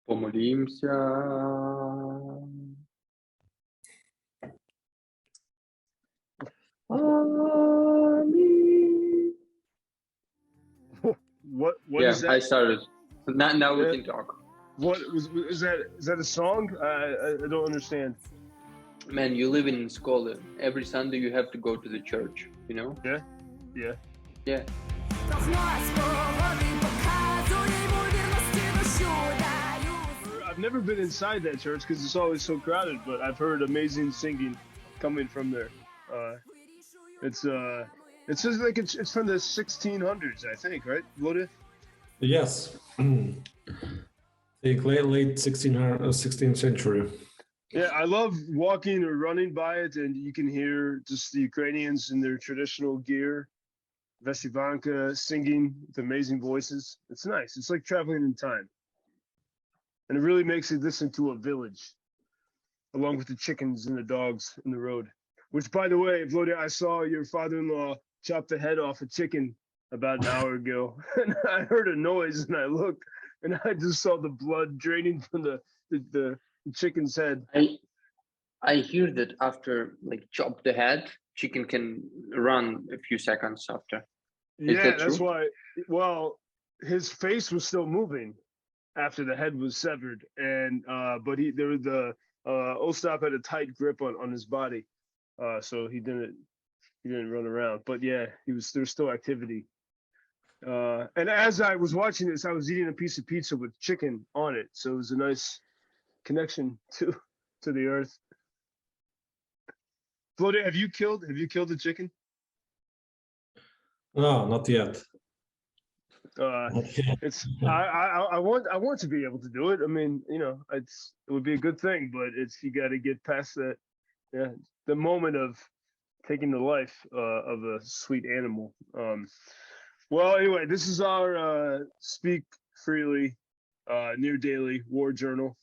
Помолимся. Amen. What Yeah, is that? I started. Now we Yeah. can talk. What is that? Is that a song? I don't understand. Man, you live in Scotland. Every Sunday you have to go to the church, you know? Yeah. Yeah. Yeah. I've never been inside that church because it's always so crowded, but I've heard amazing singing coming from there. It says like it's from the 1600s, I think, right, Volodymyr? Yes. The late 16th century. Yeah, I love walking or running by it, and you can hear just the Ukrainians in their traditional gear, Vesivanka, singing with amazing voices. It's nice. It's like traveling in time. And it really makes it listen to a village, along with the chickens and the dogs in the road. Which, by the way, Volodya, I saw your father-in-law chop the head off a chicken about an hour ago. And I heard a noise, and I looked, and I just saw the blood draining from the chicken's head. I hear that after like chop the head, chicken can run a few seconds after. Yeah, that's why. Well, his face was still moving after the head was severed, and but the Ostap had a tight grip on his body, so he didn't run around. But yeah, there's still activity. And as I was watching this, I was eating a piece of pizza with chicken on it, so it was a nice connection to the earth. Volodya, have you killed the chicken? No, not yet. It's I want to be able to do it. I mean, you know, it would be a good thing, but you got to get past that, the moment of taking the life of a sweet animal. Well, anyway, this is our Speak Freely near daily war journal.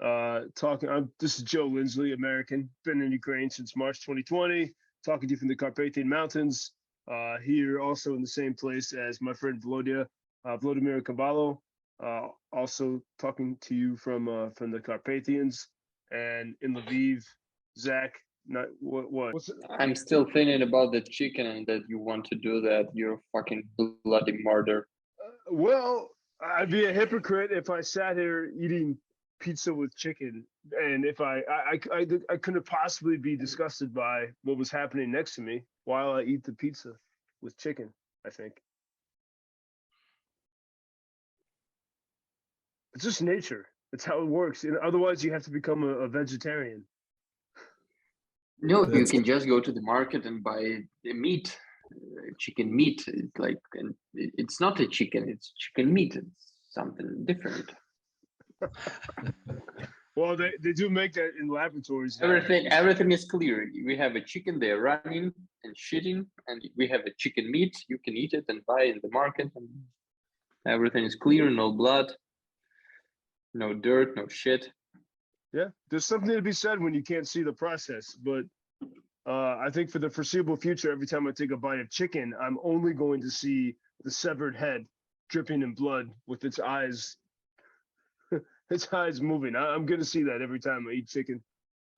This is Joe Lindsley, American, been in Ukraine since March 2020, talking to you from the Carpathian Mountains. Here also in the same place as my friend Volodymyr Kebalo, also talking to you from the Carpathians, and in Lviv, Zach. I'm still thinking about the chicken and that you want to do that. You're fucking bloody murder. Well, I'd be a hypocrite if I sat here eating pizza with chicken, and if I couldn't possibly be disgusted by what was happening next to me while I eat the pizza with chicken. I think it's just nature. It's how it works. And otherwise, you have to become a vegetarian. No, you can just go to the market and buy the meat, chicken meat. It's like, and it's not a chicken; it's chicken meat. It's something different. Well, they do make that in laboratories. Everything is clear. We have a chicken there running and shitting, and we have a chicken meat. You can eat it and buy it in the market, and everything is clear. No blood, no dirt, no shit. Yeah, there's something to be said when you can't see the process. But I think for the foreseeable future, every time I take a bite of chicken, I'm only going to see the severed head dripping in blood with its eyes. Its eyes moving. I'm going to see that every time I eat chicken.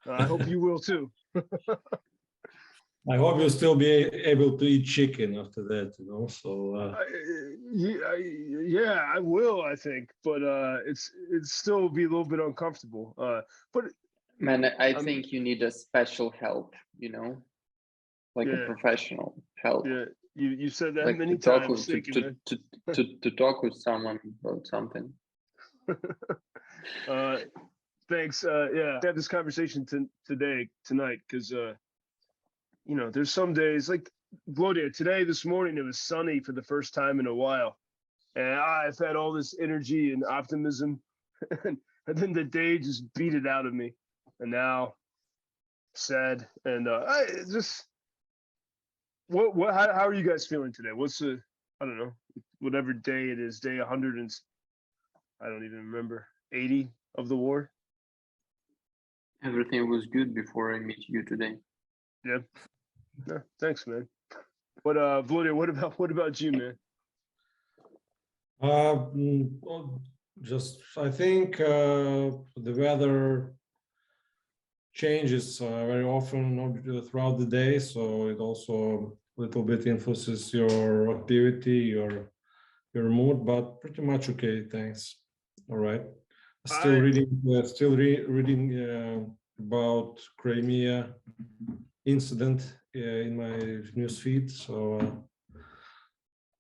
I hope you will too. I hope you'll still be able to eat chicken after that, you know. So yeah, I will. I think, but it's still be a little bit uncomfortable. But man, I think you need a special help. You know, like a professional help. Yeah, you said that like many to talk times. To talk with someone about something. Thanks. Yeah, have this conversation tonight, because you know, there's some days like Volodya. This morning it was sunny for the first time in a while, and I've had all this energy and optimism, and then the day just beat it out of me, and now sad. And I just how are you guys feeling today? What's I don't know, whatever day it is, day 100 and I don't even remember, 80 of the war. Everything was good before I met you today. Yeah. No, thanks, man. But Volodya, what about you, man? well, Just I think the weather changes very often throughout the day, so it also a little bit influences your activity, your mood, but pretty much okay. Thanks. All right. Still reading about Crimea incident in my news feed, so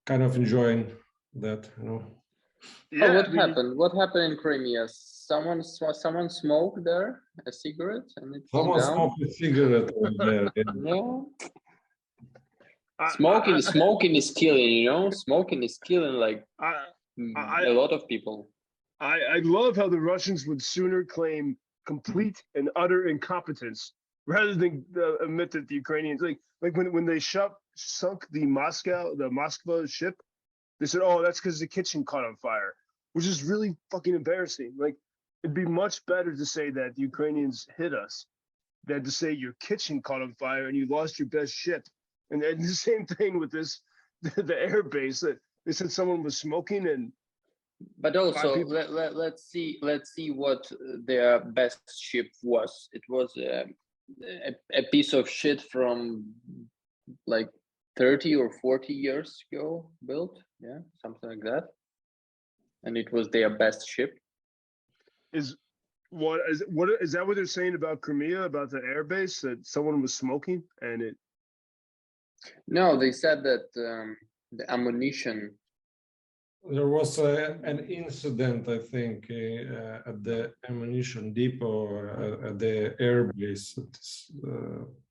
kind of enjoying that, you know. Oh, Yeah, what I mean, happened? What happened in Crimea? Someone smoked there a cigarette and it fell Someone down. smoked a cigarette over there. Yeah. Yeah. I, Smoking is killing, you know. Smoking is killing like I, a lot of people. I love how the Russians would sooner claim complete and utter incompetence rather than admit that the Ukrainians, like when they sunk the Moskva ship, they said, "Oh, that's because the kitchen caught on fire," which is really fucking embarrassing. Like, it'd be much better to say that the Ukrainians hit us than to say your kitchen caught on fire and you lost your best ship. And the same thing with this, the air base that they said someone was smoking and But also, let's see what their best ship was. It was a piece of shit from like 30 or 40 years ago built, yeah, something like that. And it was their best ship. is that what they're saying about Crimea, about the airbase, that someone was smoking and it? No, they said that the ammunition. There was an incident, I think, at the ammunition depot at the airbase. It's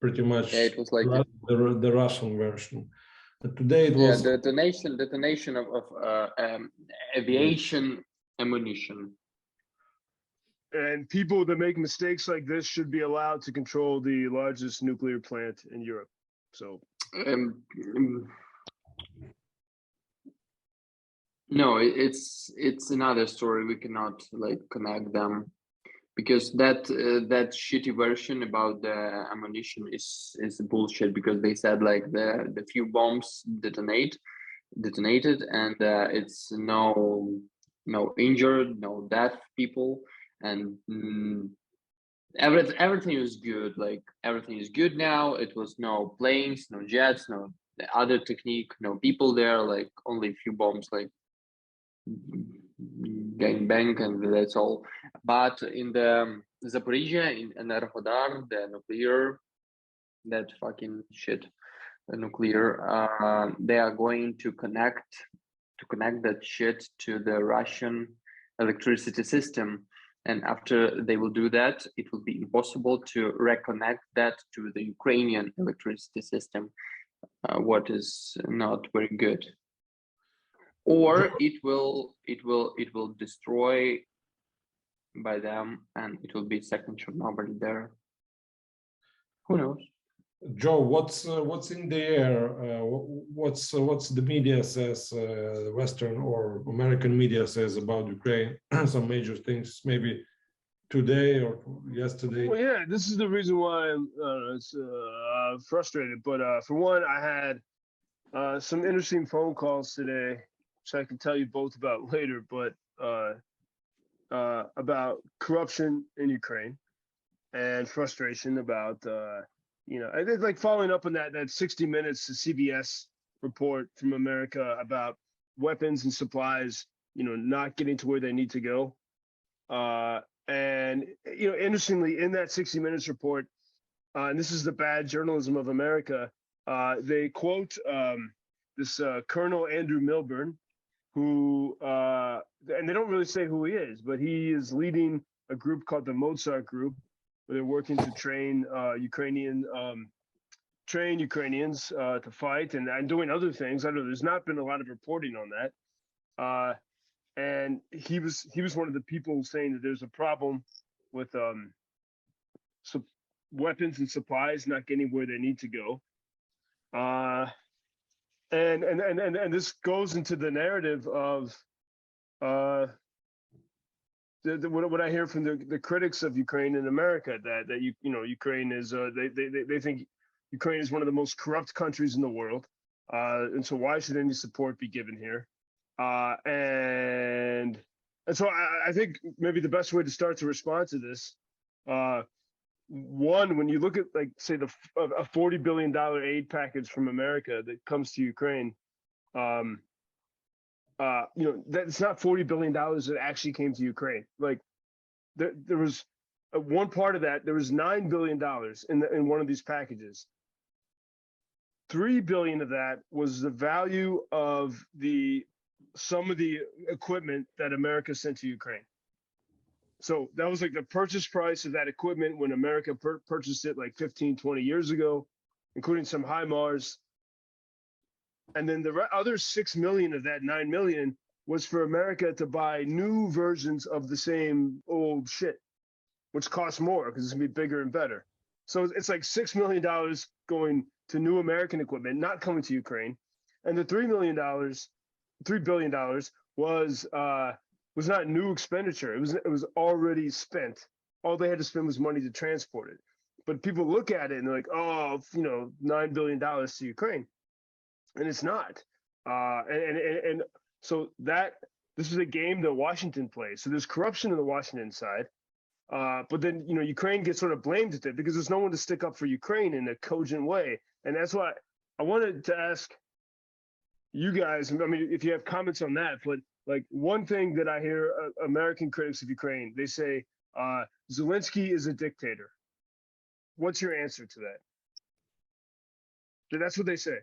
pretty much Yeah, it was like the Russian version. But today it was detonation of aviation ammunition. And people that make mistakes like this should be allowed to control the largest nuclear plant in Europe. So no, it's another story. We cannot like connect them because that shitty version about the ammunition is bullshit, because they said like the few bombs detonated and it's no injured, no death people, and everything is good. Like everything is good now. It was no planes, no jets, no other technique, no people there, like only a few bombs, like gang bang, and that's all. But in the Zaporizhia, in Enerhodar, the nuclear, that fucking shit, the nuclear, they are going to connect that shit to the Russian electricity system. And after they will do that, it will be impossible to reconnect that to the Ukrainian electricity system, what is not very good. Or it will destroy by them, and it will be second Chernobyl there. Who knows? Joe, what's in the air? What's the media says, the Western or American media says about Ukraine? Some major things, maybe today or yesterday. well, yeah, this is the reason why I'm frustrated. But for one, I had some interesting phone calls today, which I can tell you both about later. But about corruption in Ukraine and frustration about I did like following up on that 60 Minutes CBS report from America about weapons and supplies, not getting to where they need to go. And interestingly, in that 60 Minutes report, and this is the bad journalism of America, they quote this Colonel Andrew Milburn, who and they don't really say who he is, but he is leading a group called the Mozart Group, where they're working to train Ukrainians to fight and doing other things. I know there's not been a lot of reporting on that. And he was one of the people saying that there's a problem with weapons and supplies not getting where they need to go. And this goes into the narrative of what I hear from the critics of Ukraine in America, that Ukraine is they think Ukraine is one of the most corrupt countries in the world, and so why should any support be given here? And And so I think maybe the best way to start to respond to this, one, when you look at, like, say, a $40 billion aid package from America that comes to Ukraine, that's not $40 billion that actually came to Ukraine. Like, there was one part of that, there was $9 billion in one of these packages. $3 billion of that was the value of some of the equipment that America sent to Ukraine. So that was like the purchase price of that equipment when America purchased it like 15, 20 years ago, including some HIMARS. And then the other 6 million of that 9 million was for America to buy new versions of the same old shit, which costs more because it's gonna be bigger and better. So it's like $6 million going to new American equipment, not coming to Ukraine. And the $3 billion was not new expenditure. It was already spent. All they had to spend was money to transport it. But people look at it and they're like, oh, $9 billion to Ukraine. And it's not. And so this is a game that Washington plays. So there's corruption on the Washington side. But then, Ukraine gets sort of blamed at it because there's no one to stick up for Ukraine in a cogent way. And that's why I wanted to ask you guys, I mean, if you have comments on that, but like one thing that I hear American critics of Ukraine, they say, Zelensky is a dictator. What's your answer to that? That's what they say.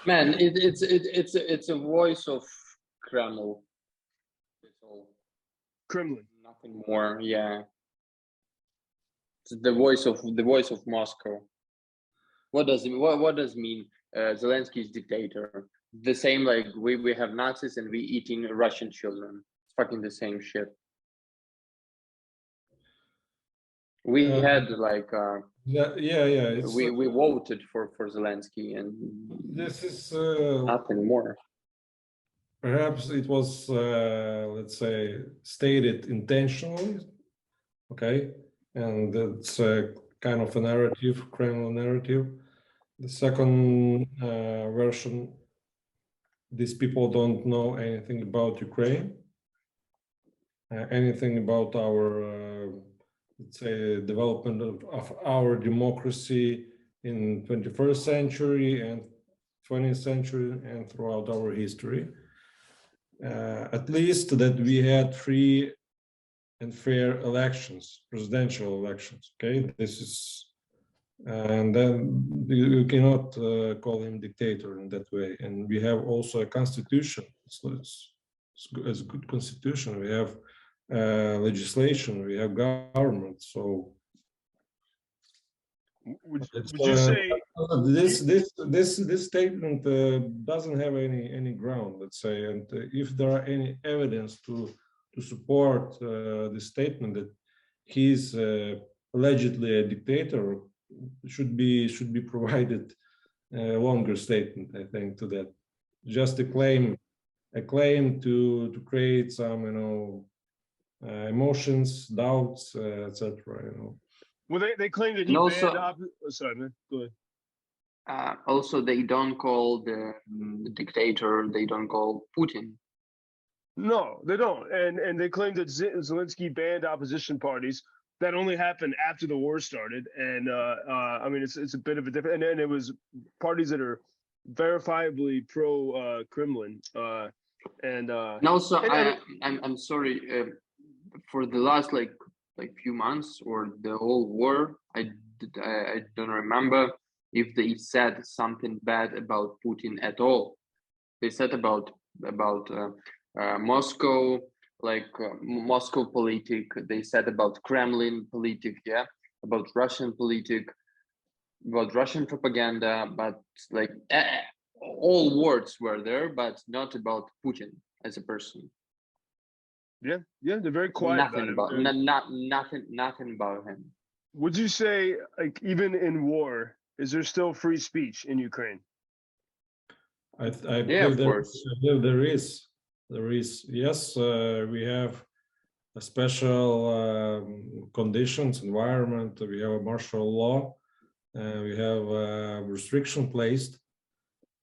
Man, it's a voice of Kremlin. It's all Kremlin. Nothing more. Yeah. It's the voice of Moscow. What does it mean? Zelensky is dictator. The same like we have Nazis and we eating Russian children. It's fucking the same shit. We had like we voted for Zelensky and this is nothing more. Perhaps it was let's say stated intentionally, okay, and it's a kind of a narrative, Kremlin narrative. The second version, these people don't know anything about Ukraine, anything about our, let's say, development of our democracy in 21st century and 20th century and throughout our history. At least that we had free and fair elections, presidential elections, okay? This is, and then you cannot call him dictator in that way. And we have also a constitution. It's a good constitution. We have legislation. We have government. So would you say this statement doesn't have any ground? Let's say, and if there are any evidence to support this statement that he's allegedly a dictator, should be provided a longer statement, I think, to that. Just a claim to create some, emotions, doubts, etc. Well, they claim that he banned. Sorry, man. Go ahead. Also, they don't call the dictator. They don't call Putin. No, they don't, and they claim that Zelensky banned opposition parties. That only happened after the war started, and I mean it's a bit of a different. And it was parties that are verifiably pro Kremlin, and also I'm sorry for the last like few months or the whole war. I don't remember if they said something bad about Putin at all. They said about Moscow. Moscow politic, they said about Kremlin politic, yeah, about Russian politic, about Russian propaganda, but like all words were there, but not about Putin as a person. Yeah, they're very quiet nothing about it. Nothing about him. Would you say, like, even in war, is there still free speech in Ukraine? I yeah, of course. There is. Yes, we have a special conditions, environment. We have a martial law. We have restriction placed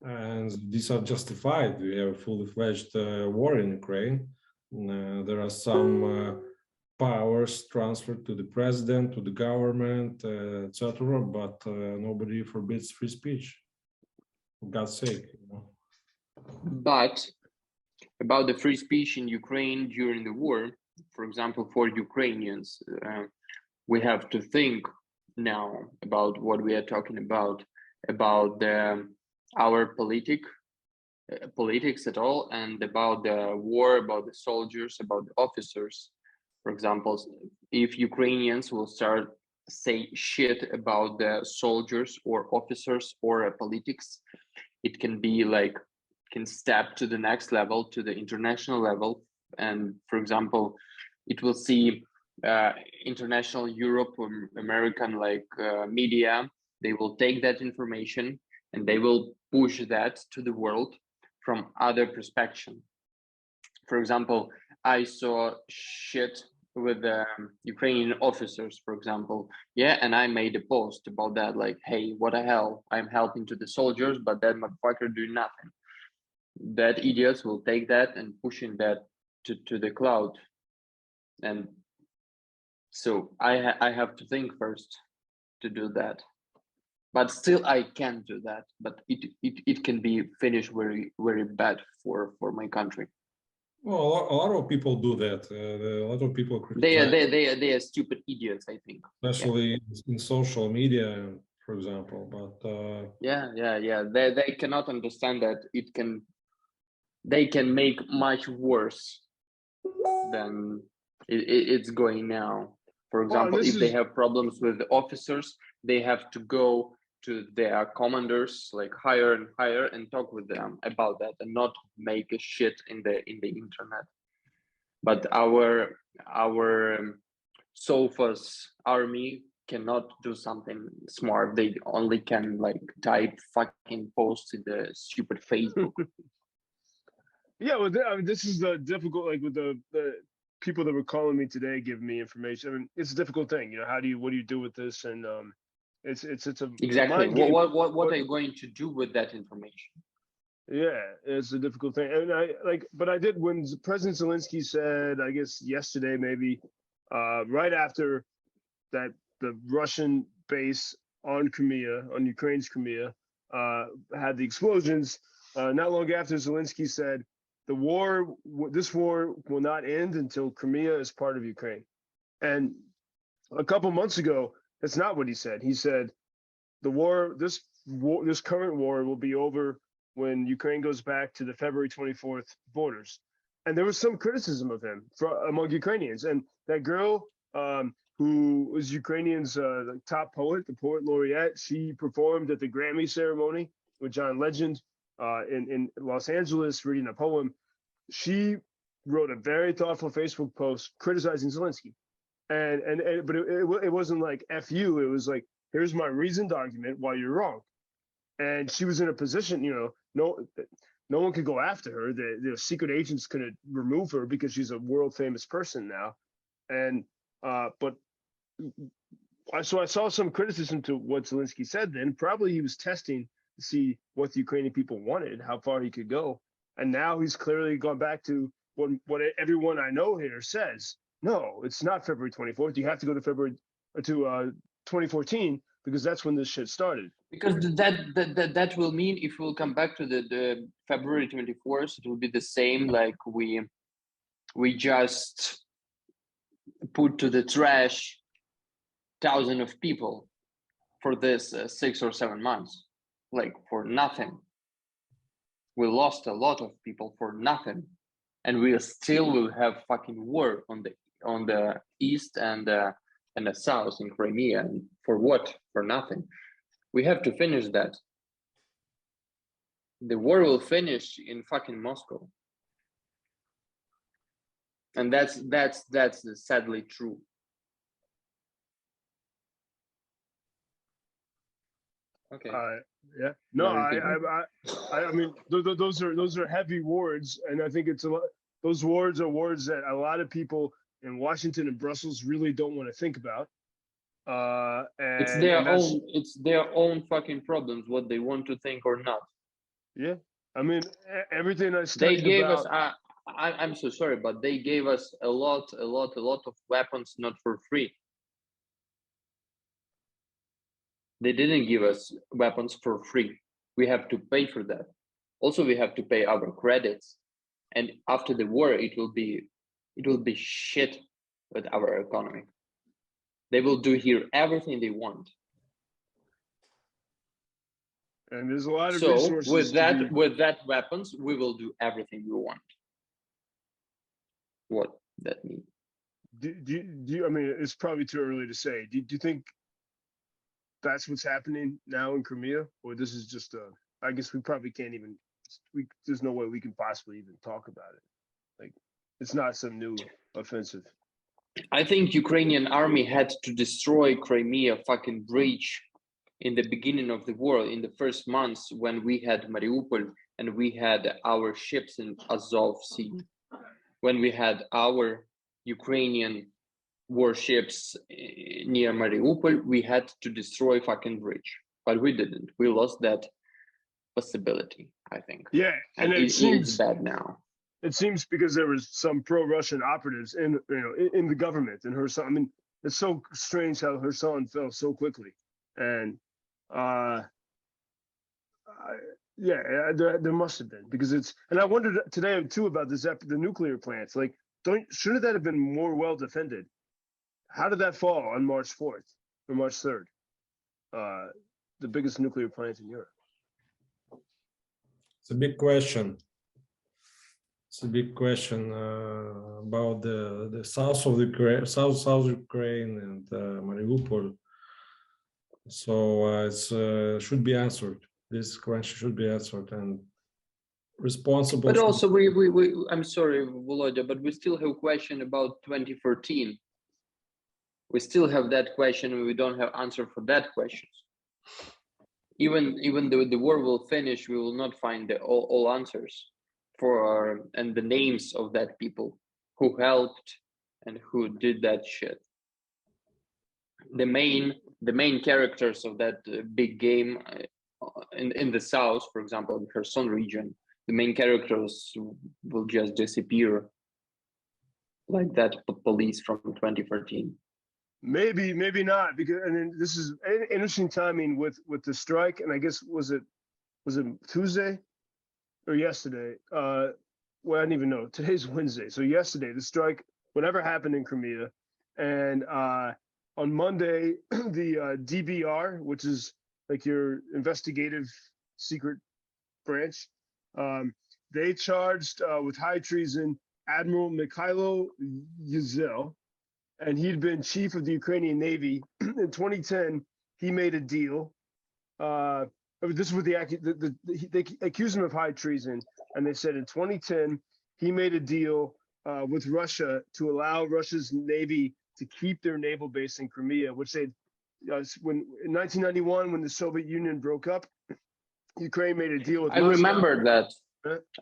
and these are justified. We have a fully fledged war in Ukraine. There are some powers transferred to the president, to the government, etc. But nobody forbids free speech. For God's sake, you know. But about the free speech in Ukraine during the war, for example, for Ukrainians, we have to think now about what we are talking about our politics at all, and about the war, about the soldiers, about the officers. For example, if Ukrainians will start say shit about the soldiers or officers or politics, it can be like can step to the next level, to the international level. And for example, it will see international Europe or American media. They will take that information and they will push that to the world from other perspective. For example, I saw shit with Ukrainian officers, for example, yeah, and I made a post about that, like, hey, what the hell? I'm helping to the soldiers, but that motherfucker do nothing. That idiots will take that and pushing that to the cloud. And so I have to think first to do that. But still I can do that. But it can be finished very, very bad for my country. Well, a lot of people do that. A lot of people criticize. They are stupid idiots, I think. Especially in social media, for example. But yeah. They cannot understand that they can make much worse than it's going now. For example, if they have problems with the officers, they have to go to their commanders, like higher and higher, and talk with them about that, and not make a shit in the internet. But our Sofa's army cannot do something smart. They only can like type fucking posts in the stupid Facebook. Yeah, well, I mean, this is the difficult, like with the people that were calling me today, giving me information. I mean, it's a difficult thing, you know. What do you do with this? And it's a exactly. What are you going to do with that information? Yeah, it's a difficult thing. And but I did when President Zelensky said, I guess yesterday maybe, right after that the Russian base on Crimea, on Ukraine's Crimea, had the explosions. Not long after, Zelensky said, this war will not end until Crimea is part of Ukraine. And a couple months ago, that's not what he said. He said, this current war will be over when Ukraine goes back to the February 24th borders. And there was some criticism of him among Ukrainians. And that girl who was Ukrainian's top poet, the poet laureate, she performed at the Grammy ceremony with John Legend in Los Angeles, reading a poem. She wrote a very thoughtful Facebook post criticizing Zelensky. But it wasn't like F you. It was like, here's my reasoned argument why you're wrong. And she was in a position, you know, no one could go after her. The secret agents couldn't remove her because she's a world famous person now. And so I saw some criticism to what Zelensky said then. Probably he was testing to see what the Ukrainian people wanted, how far he could go. And now he's clearly gone back to what everyone I know here says. No, it's not February 24th. You have to go to 2014 because that's when this shit started. Because that will mean if we'll come back to the February 24th, it will be the same like we just put to the trash thousands of people for this 6 or 7 months, like for nothing. We lost a lot of people for nothing, and we still will have fucking war on the east and the south in Crimea. And for what? For nothing. We have to finish that. The war will finish in fucking Moscow, and that's sadly true. Okay. Yeah. No, I mean, those are heavy words, and I think it's a lot. Those words are words that a lot of people in Washington and Brussels really don't want to think about. It's their own fucking problems, what they want to think or not. Yeah, I mean, everything I They studied gave us. about. I'm so sorry, but they gave us a lot of weapons not for free. They didn't give us weapons for free. We have to pay for that. Also, we have to pay our credits. And after the war, it will be shit with our economy. They will do here everything they want. And there's a lot of So resources with to that weapons, we will do everything we want. What that means? I mean, it's probably too early to say. Do you think that's what's happening now in Crimea, or this is just a? I guess we probably can't even. There's no way we can possibly even talk about it. Like, it's not some new offensive. I think Ukrainian army had to destroy Crimea fucking bridge in the beginning of the war, in the first months when we had Mariupol and we had our ships in Azov Sea, when we had our Ukrainian warships near Mariupol, we had to destroy fucking bridge, but we didn't. We lost that possibility, I think. Yeah, and it seems it's bad now. It seems because there was some pro-Russian operatives in the government, and her son. I mean, it's so strange how her son fell so quickly, and there must have been because it's. And I wondered today too about the nuclear plants. Like, shouldn't that have been more well defended? How did that fall on March 4th or March 3rd? The biggest nuclear plant in Europe. It's a big question. It's a big question about the south of Ukraine, south Ukraine and Mariupol. So it should be answered. This question should be answered and responsible. But also, we I'm sorry, Volodya, but we still have question about 2014. We still have that question, and we don't have answer for that question. Even though the war will finish, we will not find all answers for and the names of that people who helped and who did that shit. The main characters of that big game in the south, for example, in Kherson region, the main characters will just disappear like that police from 2014. Maybe not, because and then this is interesting timing with the strike, and I guess was it Tuesday or yesterday? Well, I don't even know. Today's Wednesday, so yesterday the strike, whatever happened in Crimea, and on Monday the DBR, which is like your investigative secret branch, they charged with high treason Admiral Mikhailo Yuzel, and he'd been chief of the Ukrainian Navy. In 2010, he made a deal. This was they accused him of high treason, and they said in 2010 he made a deal with Russia to allow Russia's Navy to keep their naval base in Crimea, which they when in 1991 when the Soviet Union broke up, Ukraine made a deal with. I remember that.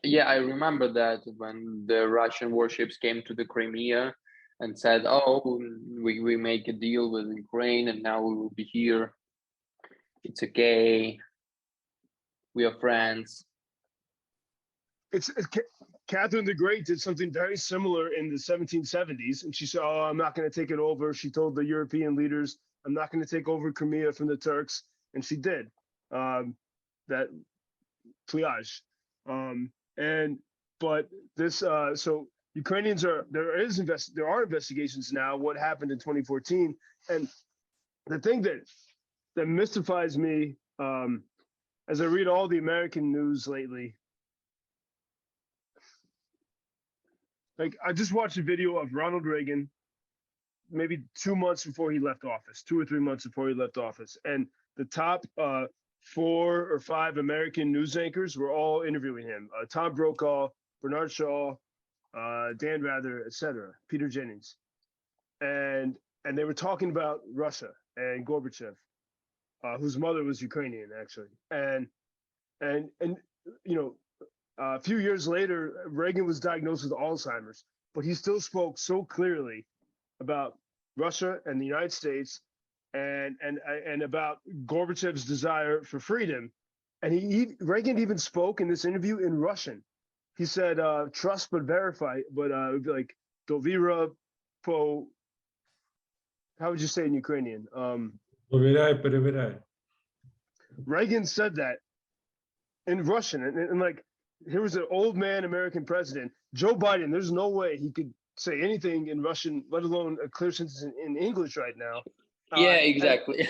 Yeah, I remember that when the Russian warships came to the Crimea and said, "Oh, we make a deal with Ukraine, and now we will be here. It's okay. We are friends." It's Catherine the Great did something very similar in the 1770s, and she said, "Oh, I'm not going to take it over." She told the European leaders, "I'm not going to take over Crimea from the Turks," and she did. That pliage, but this so Ukrainians there are investigations now what happened in 2014, and the thing that mystifies me as I read all the American news lately, like I just watched a video of Ronald Reagan maybe 2 months before he left office, 2 or 3 months before he left office, and the top 4 or 5 American news anchors were all interviewing him. Tom Brokaw, Bernard Shaw, Dan Rather, etc., Peter Jennings, and they were talking about Russia and Gorbachev, whose mother was Ukrainian actually, and you know, a few years later, Reagan was diagnosed with Alzheimer's, but he still spoke so clearly about Russia and the United States, and about Gorbachev's desire for freedom, And Reagan even spoke in this interview in Russian. He said, "Trust but verify," but it would be like "Dovira po." How would you say in Ukrainian? Проверяй, проверяй. Reagan said that in Russian, and like here was an old man American president, Joe Biden. There's no way he could say anything in Russian, let alone a clear sentence in English right now. Yeah, exactly.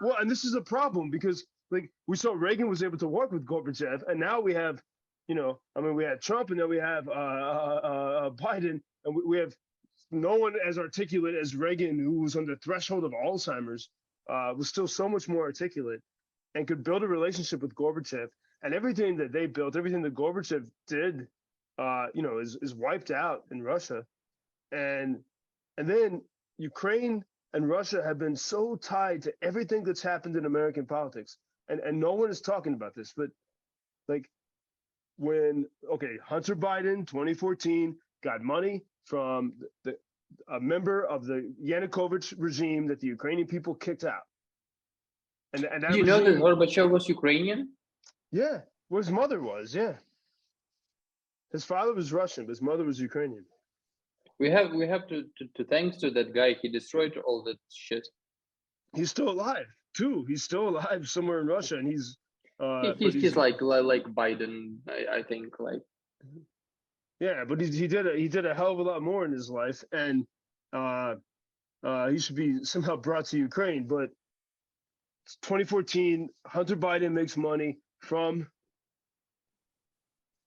Well, and this is a problem because like we saw Reagan was able to work with Gorbachev, and now we have, we had Trump, and then we have Biden, and we have no one as articulate as Reagan, who was on the threshold of Alzheimer's, was still so much more articulate and could build a relationship with Gorbachev. And everything that they built, everything that Gorbachev did, is wiped out in Russia. And then Ukraine and Russia have been so tied to everything that's happened in American politics. And no one is talking about this, but like Hunter Biden, 2014, got money from a member of the Yanukovych regime that the Ukrainian people kicked out. And that you know that Gorbachev was Ukrainian? Yeah, well, his mother was, yeah. His father was Russian, but his mother was Ukrainian. We have to thanks to that guy. He destroyed all that shit. He's still alive too. He's still alive somewhere in Russia, and he's like Biden, I think. Like, yeah, but he did a hell of a lot more in his life, and he should be somehow brought to Ukraine. But 2014, Hunter Biden makes money from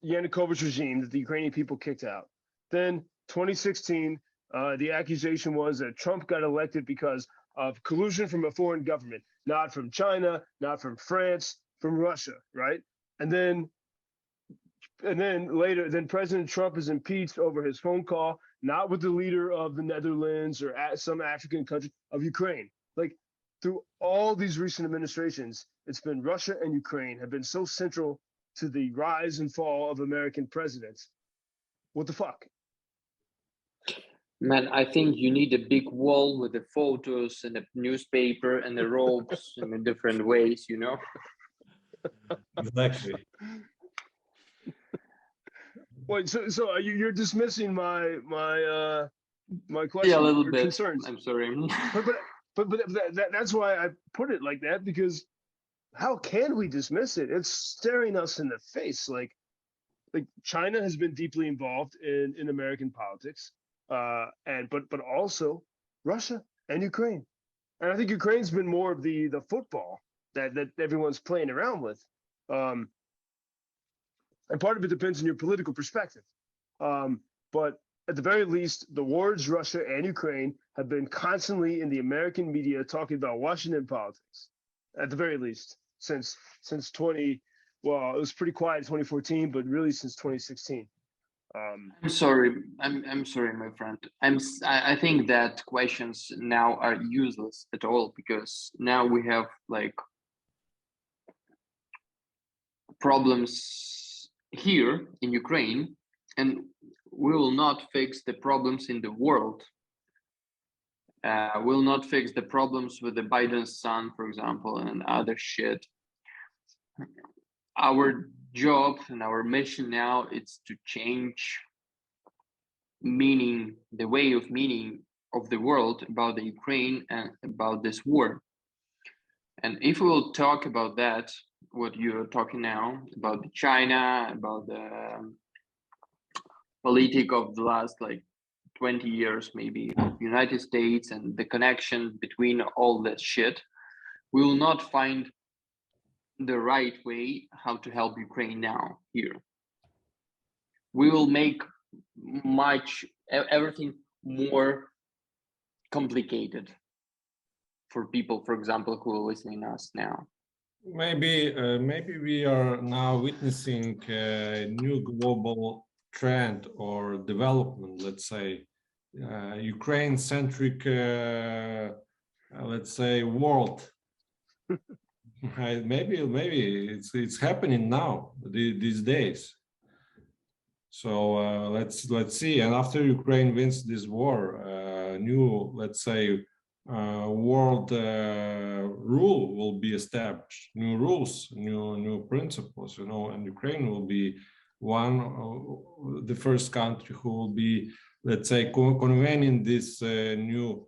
Yanukovych regime that the Ukrainian people kicked out. Then 2016, the accusation was that Trump got elected because of collusion from a foreign government, not from China, not from France, from Russia, right? And then later, President Trump is impeached over his phone call, not with the leader of the Netherlands or some African country, of Ukraine. Like through all these recent administrations, it's been Russia and Ukraine have been so central to the rise and fall of American presidents. What the fuck? Man, I think you need a big wall with the photos and a newspaper and the ropes in different ways, Exactly. Wait, so you're dismissing my question? Yeah, a little bit. Concerns. I'm sorry. but that's why I put it like that, because how can we dismiss it? It's staring us in the face. Like China has been deeply involved in American politics. But also Russia and Ukraine, and I think Ukraine's been more of the football that everyone's playing around with, and part of it depends on your political perspective. But at the very least, the wars Russia and Ukraine have been constantly in the American media talking about Washington politics. At the very least, since 20, well, it was pretty quiet in 2014, but really since 2016. I'm sorry. I'm sorry, my friend. I think that questions now are useless at all, because now we have like problems here in Ukraine, and we will not fix the problems in the world. We'll not fix the problems with the Biden's son, for example, and other shit. Our job and our mission now is to change the way of meaning of the world about the Ukraine and about this war. And if we will talk about that, what you're talking now about the China, about the politic of the last like 20 years, maybe United States, and the connection between all that shit, we will not find the right way how to help Ukraine now here. We will make everything more complicated for people, for example, who are listening to us now. Maybe we are now witnessing a new global trend or development, let's say, Ukraine-centric, let's say, world. Maybe it's happening now these days. So let's see. And after Ukraine wins this war, new, let's say, world rule will be established, new rules, new principles, and Ukraine will be the first country who will be, let's say, convening this new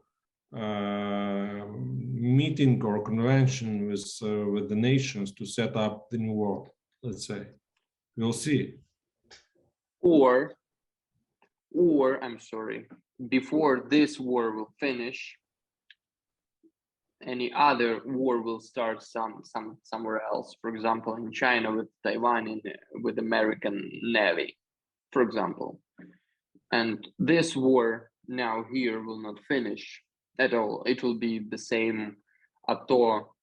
meeting or convention with the nations to set up the new world. Let's say, we'll see. Or I'm sorry, before this war will finish, any other war will start somewhere else. For example, in China with Taiwan, with American Navy, for example. And this war now here will not finish at all. It will be the same atoll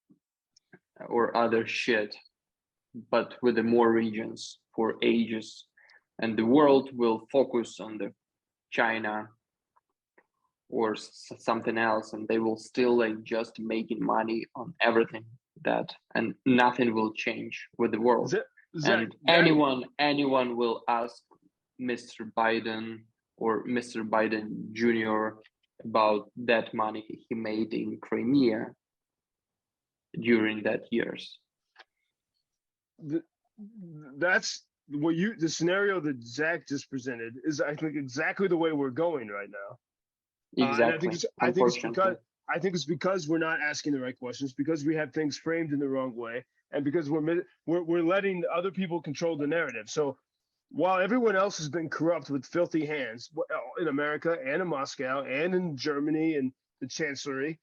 or other shit, but with the more regions for ages. And the world will focus on the China or something else, and they will still like just making money on everything that, and nothing will change with the world. And anyone will ask Mr. Biden or Mr. Biden Jr. about that money he made in Crimea during that years. That's what the scenario that Zach just presented is, I think, exactly the way we're going right now. Exactly. I think it's because we're not asking the right questions, because we have things framed in the wrong way, and because we're letting other people control the narrative. So while everyone else has been corrupt with filthy hands in America and in Moscow and in Germany and the Chancellery,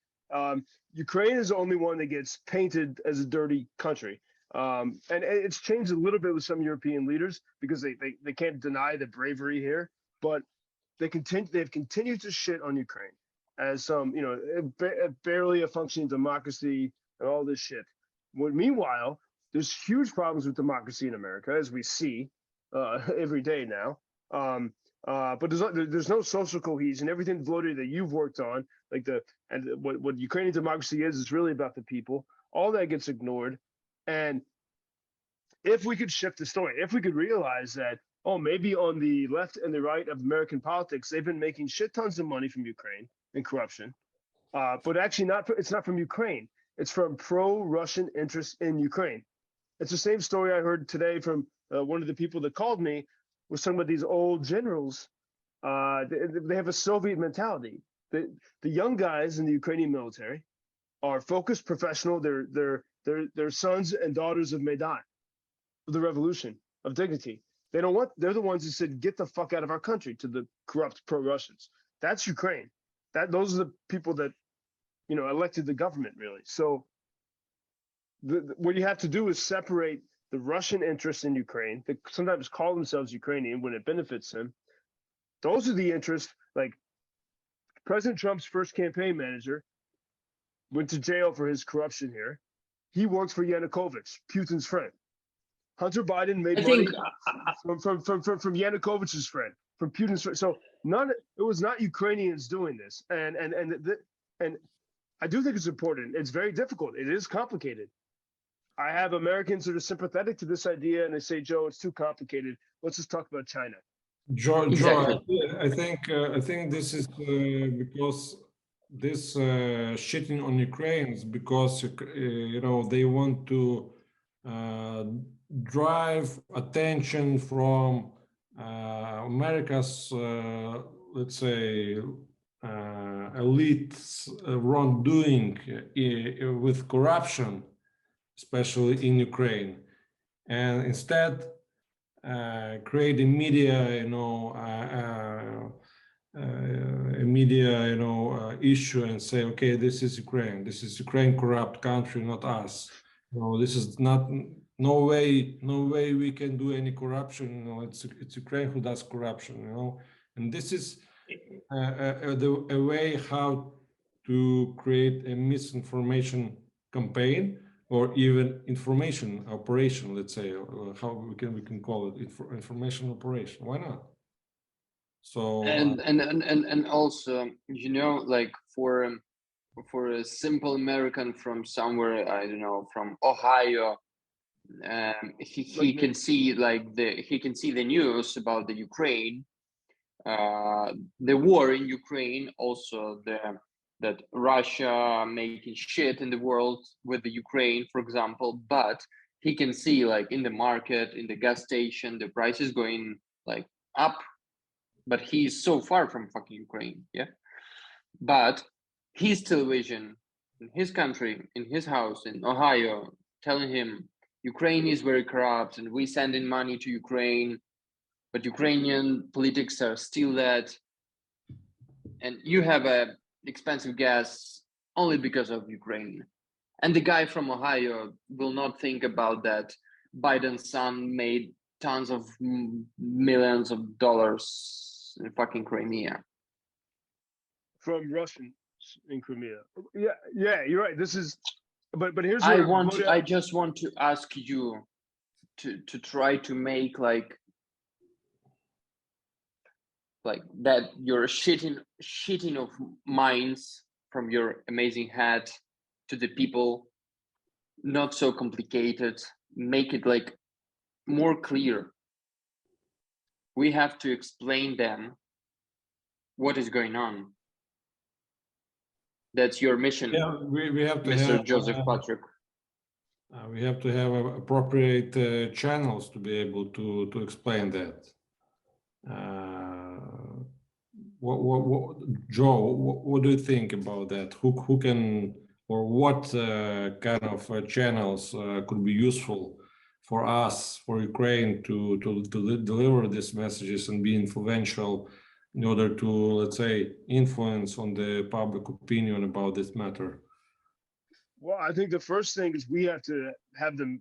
Ukraine is the only one that gets painted as a dirty country. And it's changed a little bit with some European leaders because they can't deny the bravery here, but they've continued to shit on Ukraine as some, barely a functioning democracy and all this shit. Meanwhile, there's huge problems with democracy in America, as we see every day now. But there's no social cohesion. Everything, Volodymyr, that you've worked on, like what Ukrainian democracy is really about the people. All that gets ignored. And if we could shift the story, if we could realize that, oh, maybe on the left and the right of American politics, they've been making shit tons of money from Ukraine and corruption, but actually it's not from Ukraine. It's from pro-Russian interests in Ukraine. It's the same story I heard today from one of the people that called me, was talking about these old generals. They have a Soviet mentality. The young guys in the Ukrainian military are focused, professional. They're sons and daughters of Maidan, of the revolution, of dignity. They're the ones who said, get the fuck out of our country, to the corrupt pro-Russians. That's Ukraine. Those are the people that, elected the government, really. So what you have to do is separate the Russian interests in Ukraine, that sometimes call themselves Ukrainian when it benefits them. Those are the interests. Like President Trump's first campaign manager went to jail for his corruption here. He worked for Yanukovych, Putin's friend. Hunter Biden made money from Yanukovych's friend, from Putin's friend. So it was not Ukrainians doing this. And I do think it's important. It's very difficult. It is complicated. I have Americans that are sympathetic to this idea, and they say, Joe, it's too complicated. Let's just talk about China. Joe, Exactly. I think this is because this shitting on Ukraine is because they want to drive attention from America's let's say elites wrongdoing with corruption, especially in Ukraine, and instead create a media, issue and say, okay, this is Ukraine corrupt country, not us. This is not, no way we can do any corruption. It's Ukraine who does corruption. And this is a way how to create a misinformation campaign, or even information operation, let's say, how we can call it information operation. Why not? So and also, like for a simple American from somewhere, I don't know, from Ohio, he can see the news about the Ukraine, the war in Ukraine, also that Russia making shit in the world with the Ukraine, for example, but he can see like in the market, in the gas station, the price is going like up, but he's so far from fucking Ukraine, yeah. But his television in his country, in his house in Ohio, telling him Ukraine is very corrupt and we send in money to Ukraine, but Ukrainian politics are still that, and you have a expensive gas only because of Ukraine. And the guy from Ohio will not think about that Biden's son made tons of millions of dollars in fucking Crimea. From Russians in Crimea. Yeah, you're right. This is, but here's I just want to ask you to try to make like that you're shitting of minds from your amazing head to the people, not so complicated, make it like more clear. We have to explain them what is going on. That's your mission. Yeah, we have to Mr. have Joseph Patrick. we have to have appropriate channels to be able to explain that. What Joe, what do you think about that? Who can, or what kind of channels could be useful for us, for Ukraine, to deliver these messages and be influential in order to, let's say, influence on the public opinion about this matter? Well, I think the first thing is we have to have the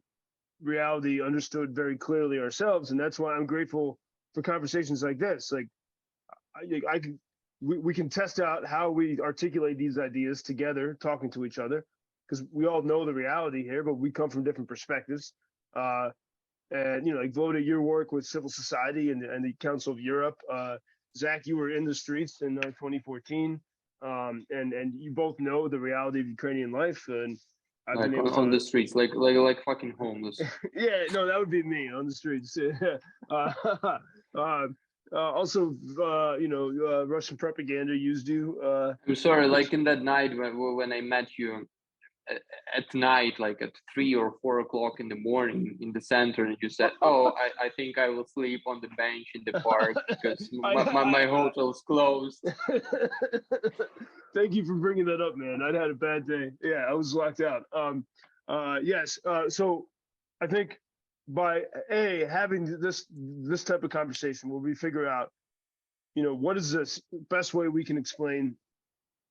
reality understood very clearly ourselves, and that's why I'm grateful for conversations like this. Like, we can test out how we articulate these ideas together, talking to each other, because we all know the reality here, but we come from different perspectives. And like Voda, your work with civil society and the Council of Europe. Zach, you were in the streets in 2014, and you both know the reality of Ukrainian life. And I've like been able on to, the streets, like fucking homeless. yeah, no, that would be me on the streets. Also, Russian propaganda used you. I'm sorry, like in that night when I met you at night, like at 3 or 4 o'clock in the morning in the center, and you said, "Oh, I think I will sleep on the bench in the park because my hotel's closed." Thank you for bringing that up, man. I'd had a bad day. Yeah, I was locked out. Yes. So I think by having this type of conversation where we figure out, what is the best way we can explain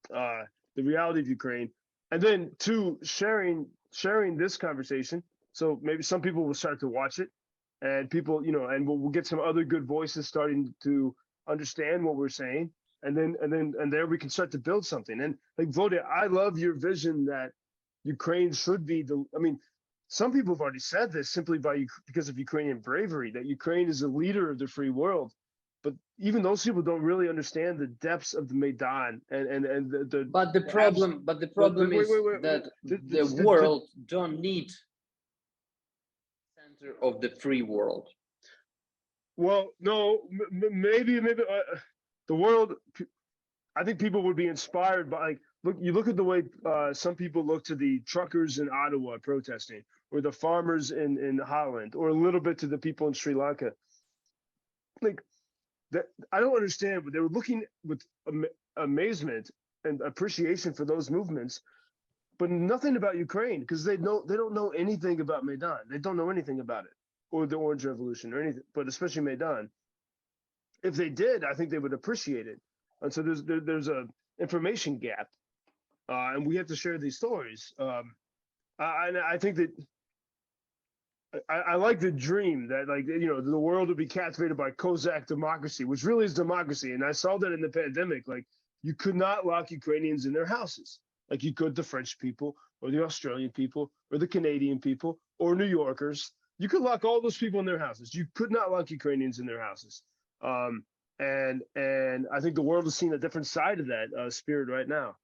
the reality of Ukraine, and then two, sharing this conversation. So maybe some people will start to watch it, and people, and we'll get some other good voices starting to understand what we're saying. And there we can start to build something. And like Voda, I love your vision that Ukraine should be some people have already said this simply because of Ukrainian bravery, that Ukraine is a leader of the free world. But even those people don't really understand the depths of the Maidan and the. But the problem is that the world don't need center of the free world. Well, no, maybe the world. I think people would be inspired by look at the way some people look to the truckers in Ottawa protesting, or the farmers in Holland, or a little bit to the people in Sri Lanka. Like that, I don't understand, but they were looking with amazement and appreciation for those movements, but nothing about Ukraine, because they don't know anything about Maidan. They don't know anything about it, or the Orange Revolution, or anything, but especially Maidan. If they did, I think they would appreciate it. And so there's a information gap, and we have to share these stories. I think that I like the dream that the world would be captivated by Kozak democracy, which really is democracy. And I saw that in the pandemic. Like, you could not lock Ukrainians in their houses like you could the French people, or the Australian people, or the Canadian people, or New Yorkers. You could lock all those people in their houses. You could not lock Ukrainians in their houses. And I think the world is seeing a different side of that spirit right now.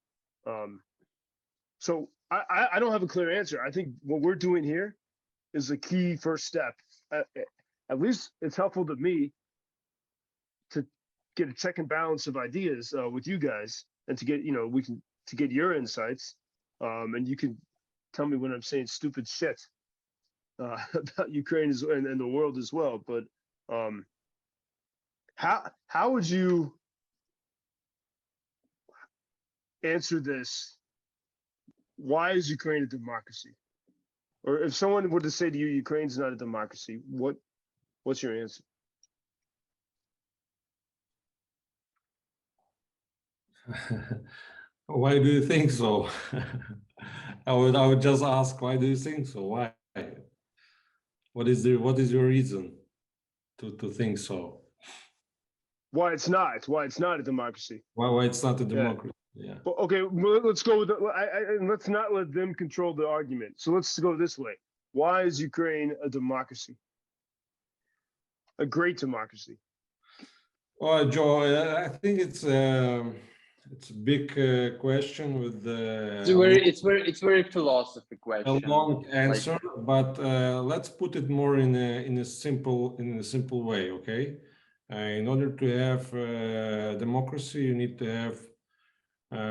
So I don't have a clear answer. I think what we're doing here is a key first step. At least it's helpful to me to get a check and balance of ideas with you guys, and to get we can to get your insights. And you can tell me when I'm saying stupid shit about Ukraine and the world as well. But how would you answer this? Why is Ukraine a democracy? Or if someone were to say to you, Ukraine's not a democracy, what's your answer? Why do you think so? I would just ask, why do you think so? Why? What is your reason to think so? Why it's not a democracy? Why it's not a democracy? Yeah. Well, okay, let's go with let's not let them control the argument. So let's go this way. Why is Ukraine a democracy? A great democracy? Oh, Joe, I think it's a big question with it's very philosophy a question. long answer, but let's put it more in a simple way, okay? In order to have democracy, you need to have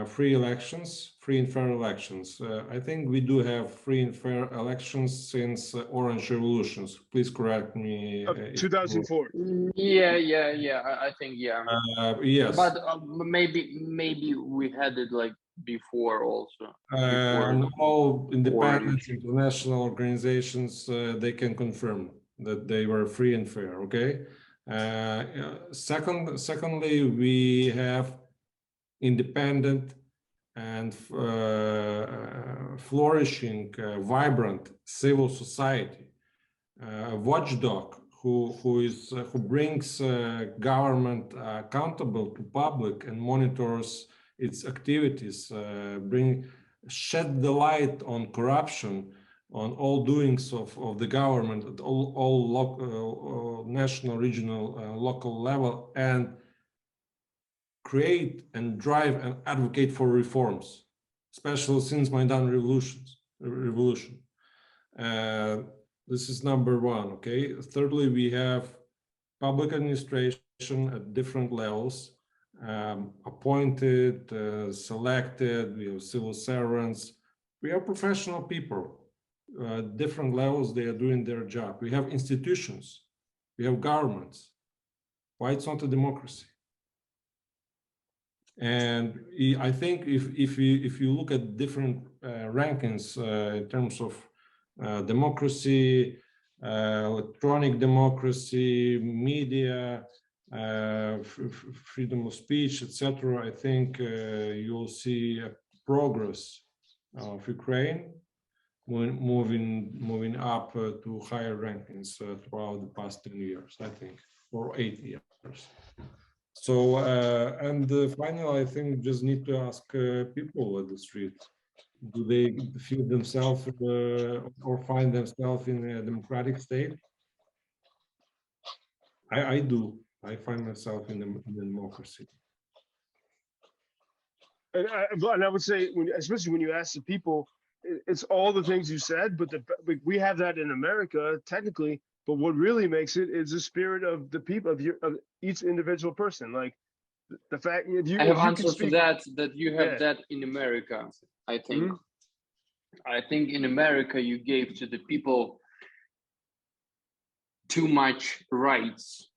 free and fair elections. I think we do have free and fair elections since Orange Revolutions. Please correct me. 2004. Yeah. I think yeah. Yes. But maybe we had it like before also. And all independent international organizations, they can confirm that they were free and fair. Okay. Secondly, we have independent and flourishing, vibrant civil society, a watchdog who brings government accountable to public and monitors its activities, shed the light on corruption, on all doings of the government at all local, national, regional, local level, and create and drive and advocate for reforms, especially since Maidan revolution. This is number one, okay? Thirdly, we have public administration at different levels, appointed, selected, we have civil servants, we have professional people, different levels, they are doing their job. We have institutions, we have governments. Why it's not a democracy? And I think if you look at different rankings in terms of democracy, electronic democracy, media, freedom of speech, etc., I think you'll see a progress of Ukraine moving up to higher rankings throughout the past 10 years, I think, or 8 years. So, and finally, I think just need to ask people at the street, do they feel themselves or find themselves in a democratic state? I do. I find myself in a democracy. And I would say, especially when you ask the people, it's all the things you said, but we have that in America, technically. But what really makes it is the spirit of the people, of each individual person. Like the fact I have answers for that you have that in America, I think. Mm-hmm. I think in America you gave to the people too much rights.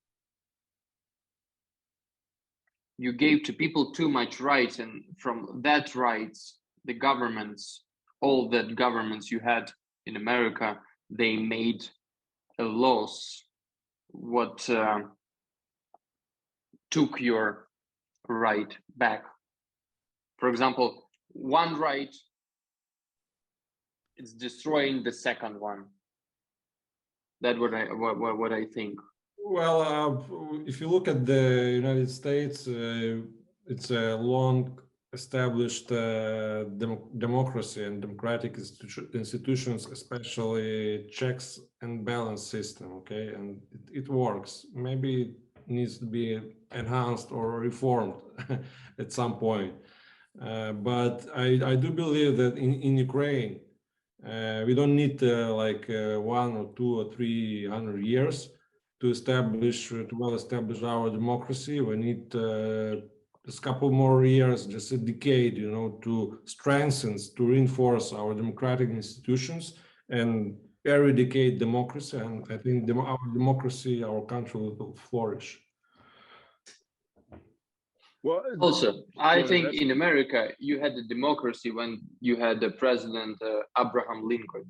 You gave to people too much rights, and from that rights, the governments, all that governments you had in America, they made a laws what took your right back. For example, one right is destroying the second one. That's what I think. Well, if you look at the United States, it's a long established democracy and democratic institutions, especially checks and balance system, okay? And it works. Maybe it needs to be enhanced or reformed at some point. But I do believe that in Ukraine, we don't need 1 or 2 or 300 years to well establish our democracy. We need just a couple more years, just a decade, you know, to strengthen, to reinforce our democratic institutions and eradicate democracy. And I think our democracy, our country will flourish. Well, Also, I think that's- in America, you had the democracy when you had the president Abraham Lincoln.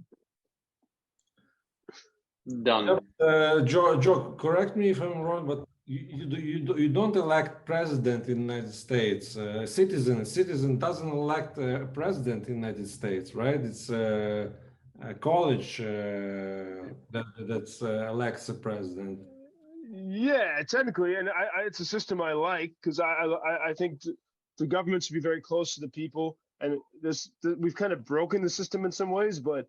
Done. Joe, correct me if I'm wrong, but you don't elect president in the United States. A citizen doesn't elect a president in the United States, right? It's a college that elects a president. Yeah, technically, and it's a system I like because I think the government should be very close to the people, and we've kind of broken the system in some ways. But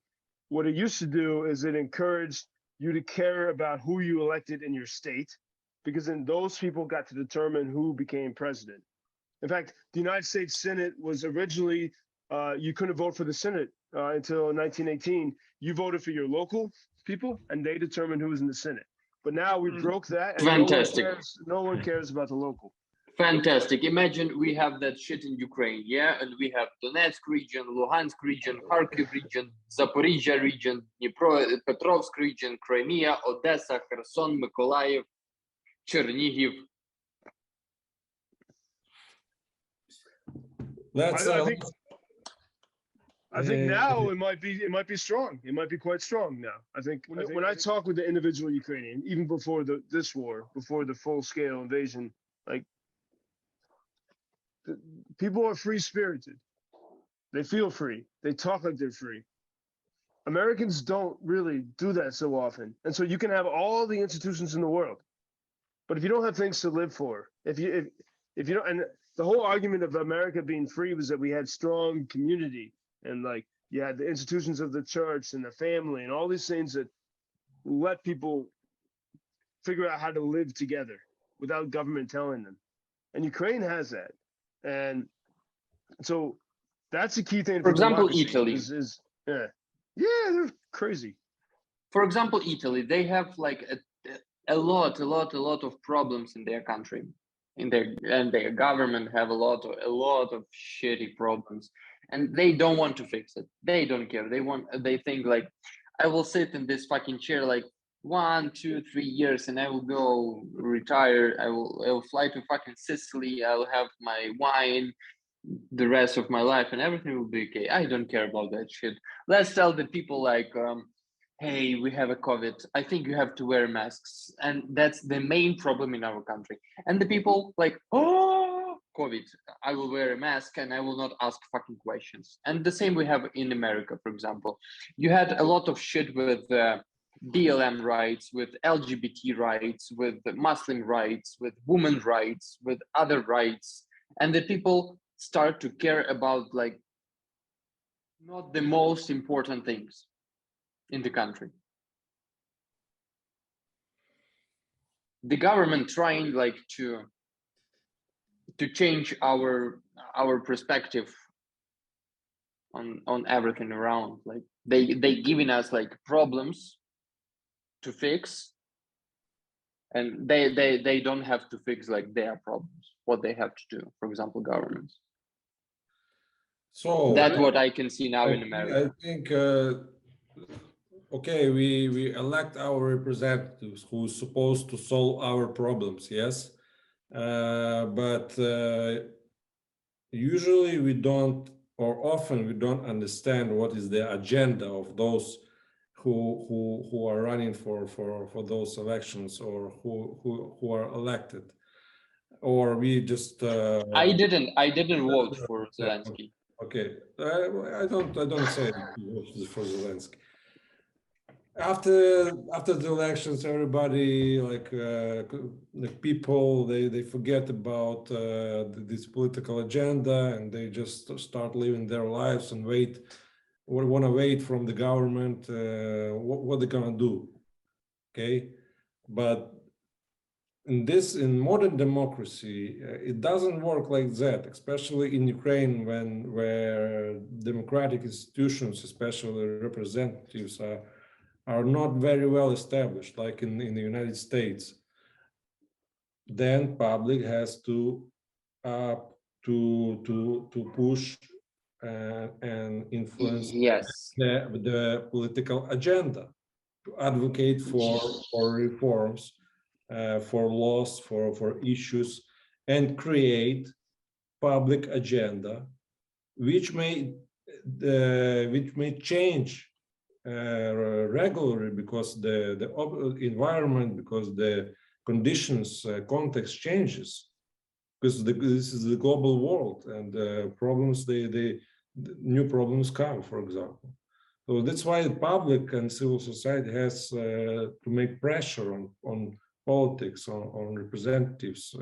what it used to do is it encouraged you to care about who you elected in your state, because then those people got to determine who became president. In fact, the United States Senate was originally you couldn't vote for the Senate until 1918. You voted for your local people, and they determined who was in the Senate. But now we broke that, and Fantastic. No one cares about the local. Fantastic. Imagine we have that shit in Ukraine, yeah? And we have Donetsk region, Luhansk region, Kharkiv region, Zaporizhia region, Petrovsk region, Crimea, Odessa, Kherson, Mykolaiv, Chernihiv. I think now it might be strong. It might be quite strong now. I think when I talk with the individual Ukrainian, even before this war, before the full scale invasion, like people are free spirited. They feel free. They talk like they're free. Americans don't really do that so often, and so you can have all the institutions in the world, but if you don't have things to live for, if you don't, and the whole argument of America being free was that we had strong community. And like you had the institutions of the church and the family and all these things that let people figure out how to live together without government telling them. And Ukraine has that. And so that's a key thing. For example, democracy Italy. Yeah, they're crazy. For example, Italy, they have like a lot of problems in their country. And their government have a lot of shitty problems. And they don't want to fix it. They don't care. They think like, I will sit in this fucking chair like 1, 2, 3 years, and I will go retire. I will fly to fucking Sicily. I will have my wine the rest of my life, and everything will be okay. I don't care about that shit. Let's tell the people like, hey, we have a COVID. I think you have to wear masks, and that's the main problem in our country. And the people like, oh, COVID, I will wear a mask and I will not ask fucking questions. And the same we have in America, for example. You had a lot of shit with BLM rights, with LGBT rights, with Muslim rights, with women rights, with other rights. And the people start to care about like not the most important things in the country. The government trying like to change our perspective on everything around. Like they giving us like problems to fix, and they don't have to fix like their problems, what they have to do, for example, governments. So that's what I can see now in America. I think okay, we elect our representatives who's supposed to solve our problems, yes, but usually we don't, or often we don't understand what is the agenda of those who are running for those elections, or who are elected, or we just I didn't vote for Zelensky. Okay, I don't say for Zelensky. After the elections, everybody the people they forget about this political agenda, and they just start living their lives and want to wait from the government what they're gonna do. Okay, but in modern democracy, it doesn't work like that, especially in Ukraine, where democratic institutions, especially representatives, are not very well established, like in the United States. Then public has to up to push and influence Yes. the political agenda, to advocate for reforms, for laws, for issues, and create public agenda, which may change regularly, because the environment, because the conditions, context changes, because this is the global world, and problems, the new problems come, for example. So that's why the public and civil society has to make pressure on politics, on representatives,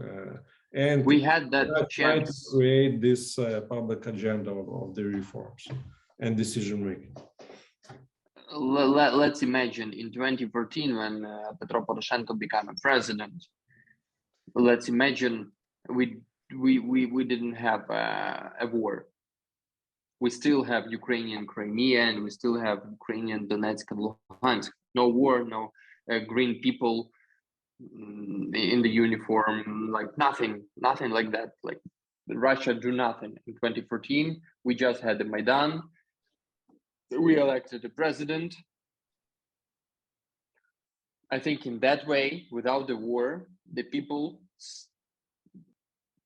and We had that try to chance. create this public agenda of the reforms and decision making. Let's imagine in 2014 when Petro Poroshenko became a president. Let's imagine we didn't have a war. We still have Ukrainian Crimea, and we still have Ukrainian Donetsk and Luhansk. No war, no green people in the uniform, like nothing like that. Like Russia do nothing. In 2014, we just had the Maidan. We elected a president. I think in that way, without the war, the people,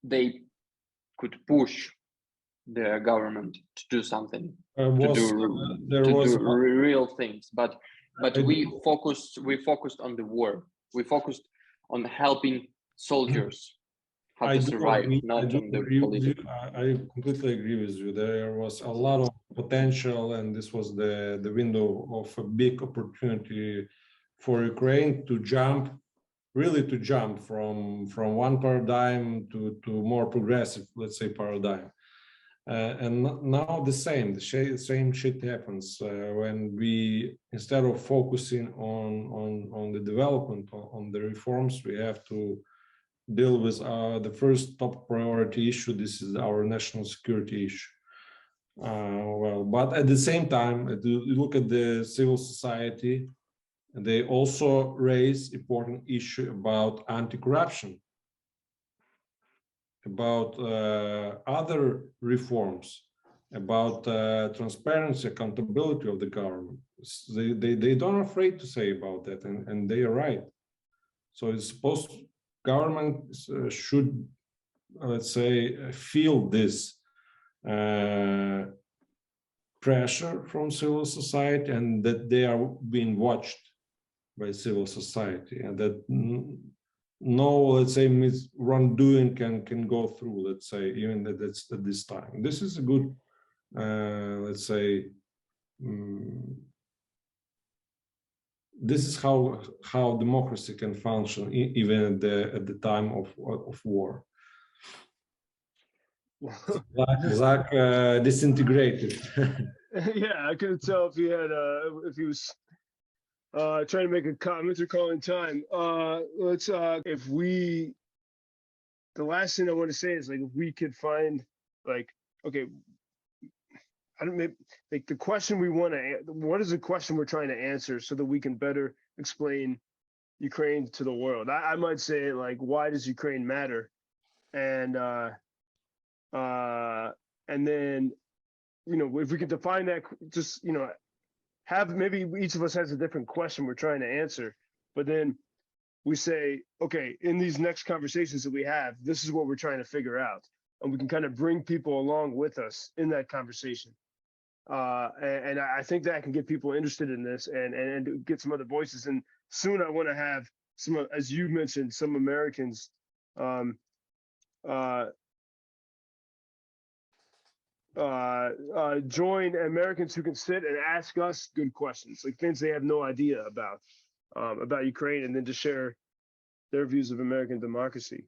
they could push the government to do something, to do real things. But we focused on the war. We focused on helping soldiers how to survive, not on the politics. I completely agree with you. There was a lot of potential, and this was the window of a big opportunity for Ukraine to jump from one paradigm to more progressive, let's say, paradigm. And now the same shit happens when we, instead of focusing on the development, on the reforms, we have to deal with the first top priority issue. This is our national security issue. But at the same time, you look at the civil society, they also raise important issue about anti-corruption, about other reforms, about transparency, accountability of the government. They don't afraid to say about that, and they are right. So it's supposed government should, let's say, feel this pressure from civil society, and that they are being watched by civil society, and that no, let's say, wrongdoing can go through, let's say, even that's at this time. This is a good, let's say, this is how democracy can function even at the time of war. Zach disintegrated. Yeah, I couldn't tell if he had if he was trying to make a comment or calling time. Let's if we, the last thing I want to say is, like, if we could find, like, okay, I don't like the question we want to, what is the question we're trying to answer so that we can better explain Ukraine to the world? I might say, like, why does Ukraine matter? And then, you know, if we could define that, just, you know, have, maybe each of us has a different question we're trying to answer, but then we say, okay, in these next conversations that we have, this is what we're trying to figure out, and we can kind of bring people along with us in that conversation. And I think that can get people interested in this, and get some other voices. And soon I want to have some, as you mentioned, some Americans join, Americans who can sit and ask us good questions, like things they have no idea about Ukraine, and then to share their views of American democracy.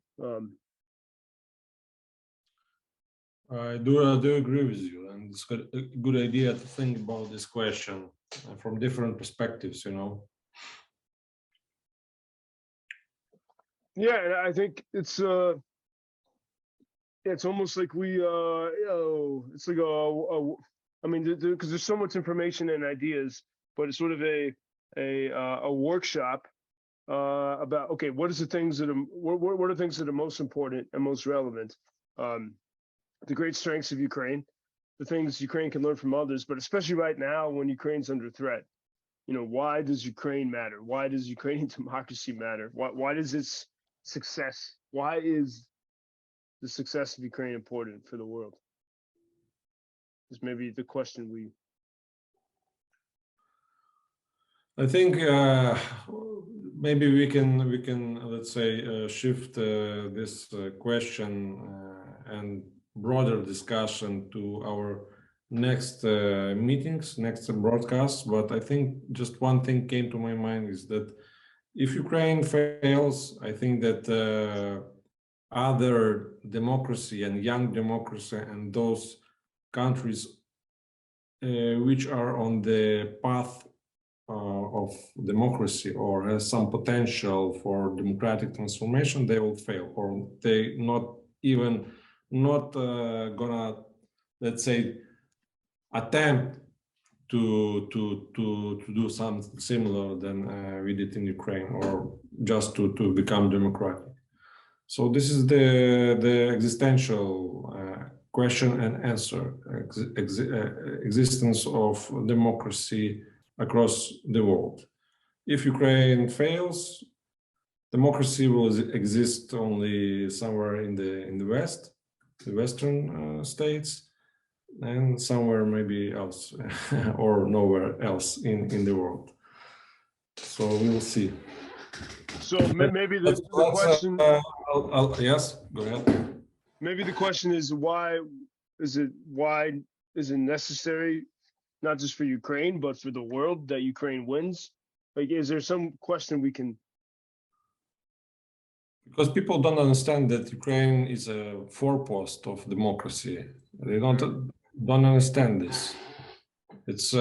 I do agree with you, and it's a good idea to think about this question from different perspectives, you know. Yeah, and I think it's almost like we it's like I mean, because there's so much information and ideas, but it's sort of a workshop about, okay, what is the things that are, what are things that are most important and most relevant, the great strengths of Ukraine, the things Ukraine can learn from others, but especially right now when Ukraine's under threat. Why does Ukraine matter? Why does Ukrainian democracy matter? Why does its success? Why is the success of Ukraine important for the world? Is maybe the question we. I think maybe we can let's say shift this question and broader discussion to our next meetings, next broadcasts. But I think just one thing came to my mind is that if Ukraine fails, I think that other democracy and young democracy and those countries which are on the path of democracy or has some potential for democratic transformation, they will fail, or they not gonna, let's say, attempt to do something similar than we did in Ukraine, or just to become democratic. So this is the existential question and answer, existence of democracy across the world. If Ukraine fails, democracy will exist only somewhere in the West, the Western states, and somewhere maybe else or nowhere else in the world. So we will see. So maybe the question. Yes, go ahead. Maybe the question is why is it necessary, not just for Ukraine but for the world, that Ukraine wins? Like, is there some question we can? Because people don't understand that Ukraine is a forepost of democracy. They don't understand this. It's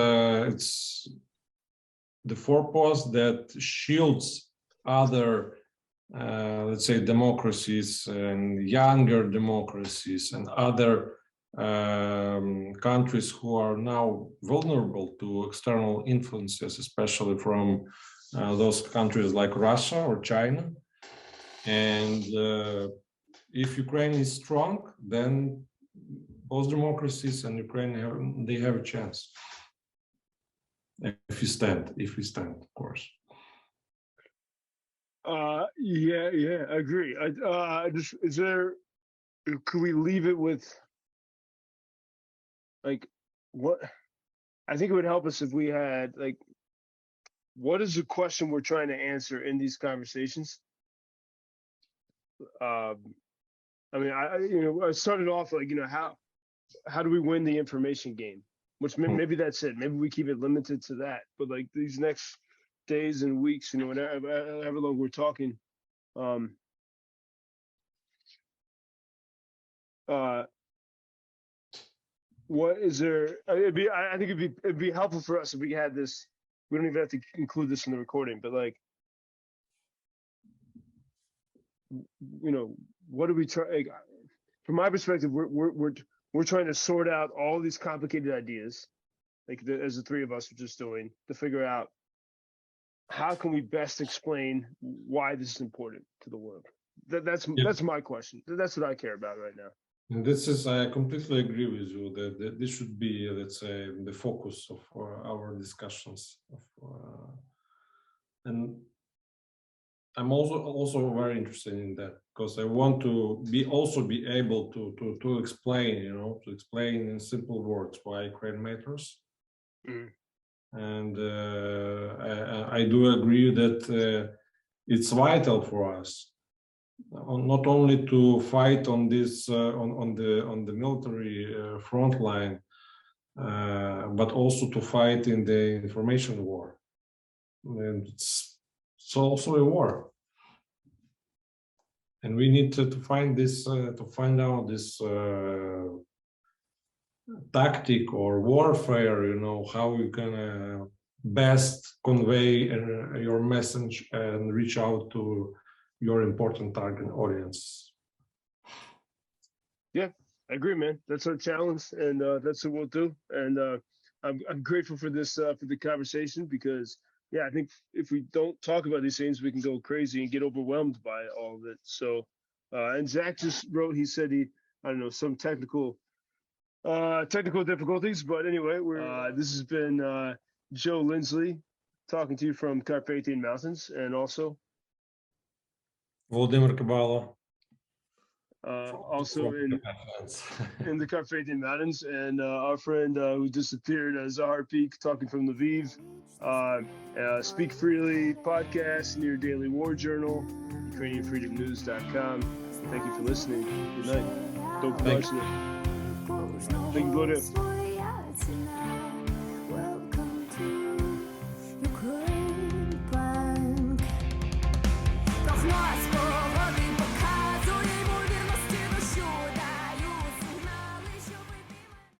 the forepost that shields other, let's say, democracies and younger democracies and other countries who are now vulnerable to external influences, especially from those countries like Russia or China. And if Ukraine is strong, then both democracies and Ukraine have a chance. If we stand, of course. Yeah, I agree. Could we leave it with, like, what? I think it would help us if we had, like, what is the question we're trying to answer in these conversations? I mean, I started off like, how do we win the information game? Which maybe that's it. Maybe we keep it limited to that. But like these next days and weeks, however long we're talking, what is there? I think it'd be helpful for us if we had this. We don't even have to include this in the recording, but like, what do we try? Like, from my perspective, we're trying to sort out all these complicated ideas, like as the three of us are just doing, to figure out how can we best explain why this is important to the world. That's my question. That's what I care about right now. And this is, I completely agree with you that this should be, let's say, the focus of our discussions. And I'm also very interested in that, because I want to be able to explain, to explain in simple words why Ukraine matters. Mm. And I do agree that it's vital for us not only to fight on this on the military front line, but also to fight in the information war. And it's also a war, and we need to find out this tactic or warfare. How we can best convey your message and reach out to your important target audience. Yeah, I agree, man. That's our challenge, and that's what we'll do. And I'm grateful for this for the conversation, because I think if we don't talk about these things, we can go crazy and get overwhelmed by all of it. So, and Zach just wrote. He said I don't know, some technical difficulties. But anyway, this has been Joe Lindsley talking to you from Carpathian Mountains, and also Volodymyr Kebalo. Also in the Carpathian Mountains, and our friend who disappeared, Zakhar Pikh, talking from Lviv. Speak Freely podcast, Near Daily War Journal, UkrainianFreedomNews.com. Thank you for listening. Good night. Don't forget. Thank you, Gloria.